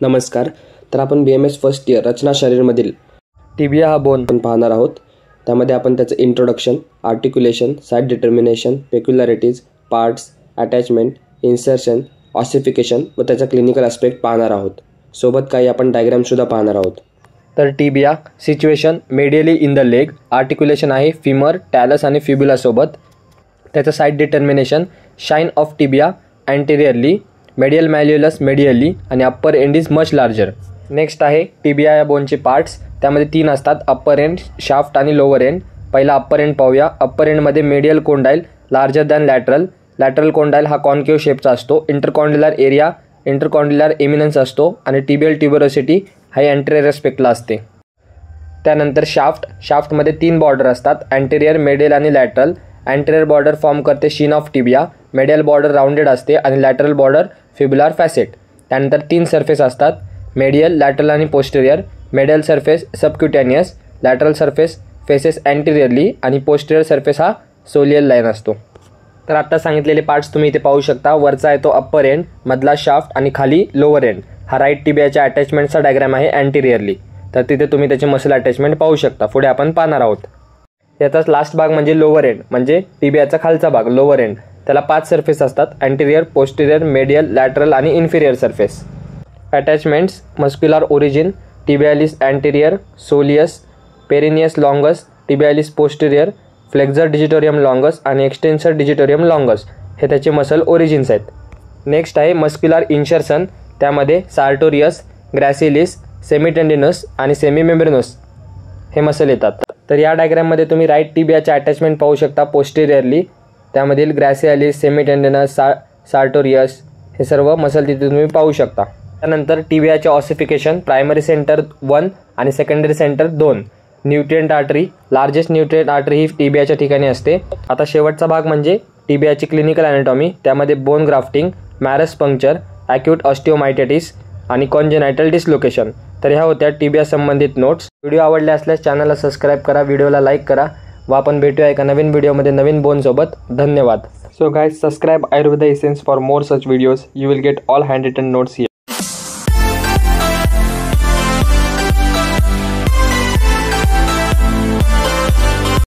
नमस्कार. तर आपण BMS फर्स्ट इयर रचना शरीरमधील टिबिया हा बोन पाहणार आहोत. त्यामध्ये आपण त्याचं introduction, articulation, side determination, peculiarities, parts, attachment, insertion, ossification व त्याचा क्लिनिकल ॲस्पेक्ट पाहणार आहोत. सोबत काही आपण डायग्रामसुद्धा पाहणार आहोत. तर tibia situation medially in the leg, articulation आहे फिमर, टॅलस आणि फिब्युलासोबत. त्याचं side determination shin of tibia anteriorly, medial malleolus medially आणि upper end is much larger. Next आहे टिबिया या बोनचे पार्ट्स. त्यामध्ये 3 असतात, अप्पर एंड, शाफ्ट आणि लोअर एंड. पहिला अप्पर एंड पाहूया. अप्पर एंडमध्ये medial condyle larger than lateral. Lateral condyle हा कॉन्केव्ह शेपचा असतो. इंटरकॉन्ड्युलर एरिया, इंटरकॉन्ड्युलर एमिनन्स असतो आणि टिबियल ट्युबरोसिटी हा अँटेरियर एस्पेक्टला असते. त्यानंतर शाफ्टमध्ये 3 बॉर्डर असतात, अँटेरियर, मेडियल आणि लॅटरल. अँटेरियर बॉर्डर फॉर्म करते shin of tibia, medial border rounded असते आणि लॅटरल बॉर्डर फिब्युलर फॅसेट. त्यानंतर 3 सरफेस असतात, मेडियल, लॅटरल आणि posterior. Medial surface subcutaneous, lateral surface faces anteriorly आणि पोस्टेरियर सरफेस हा सोलियल लाईन असतो. तर आता सांगितलेले पार्ट्स तुम्ही इथे पाहू शकता. वरचा आहे तो अप्पर एंड, मधला शाफ्ट आणि खाली लोअर एंड. हा राईट टिबियाच्या अटॅचमेंटचा डायग्राम आहे अँटेरियरली. तर तिथे तुम्ही त्याचे मसल अटॅचमेंट पाहू शकता. पुढे आपण पाहणार आहोत. याचाच लास्ट भाग म्हणजे लोअर एंड, म्हणजे टिबियाचा खालचा भाग लोअर एंड. त्याला 5 सरफेस असतात, अँटेरियर, पोस्टेरियर, मेडियल, लॅटरल आणि inferior surface. Attachments muscular origin, tibialis anterior, soleus, peroneus longus, tibialis posterior, flexor digitorum longus आणि एक्सटेन्सर डिजिटोरियम लॉंगस हे त्याचे मसल ओरिजिन्स आहेत. नेक्स्ट आहे मस्क्युलर इन्शर्सन. त्यामध्ये सार्टोरियस, ग्रॅसिलिस, सेमीटेंडिनस आणि सेमीमेम्ब्रेनस हे मसल येतात. तर या डायग्राममध्ये तुम्ही राईट टिबियाचे अटॅचमेंट पाहू शकता पोस्टेरियरली. त्यामधील ग्रॅसियालिस, सेमीटेंडिनस, सार्टोरियस हे सर्व मसल तिथे तुम्ही पाहू शकता. त्यानंतर टिबियाचे ऑसिफिकेशन, प्रायमरी सेंटर 1 आणि secondary centre 2. Nutrient artery, largest nutrient artery ही टिबियाच्या ठिकाणी असते. आता शेवटचा भाग म्हणजे टिबियाची क्लिनिकल ॲनाटॉमी. त्यामध्ये bone grafting, marrow puncture, acute osteomyelitis आणि कॉन्जेनायटल डिसलोकेशन. तर ह्या होत्या टिबिया संबंधित नोट्स. व्हिडिओ आवडले असल्यास चॅनलला सबस्क्राईब करा, व्हिडिओला लाईक करा व आपण भेटूया एका नवीन व्हिडिओमध्ये नवीन बोनसोबत. धन्यवाद. So guys, subscribe Ayurveda Essence for more such videos. You will get all handwritten notes here.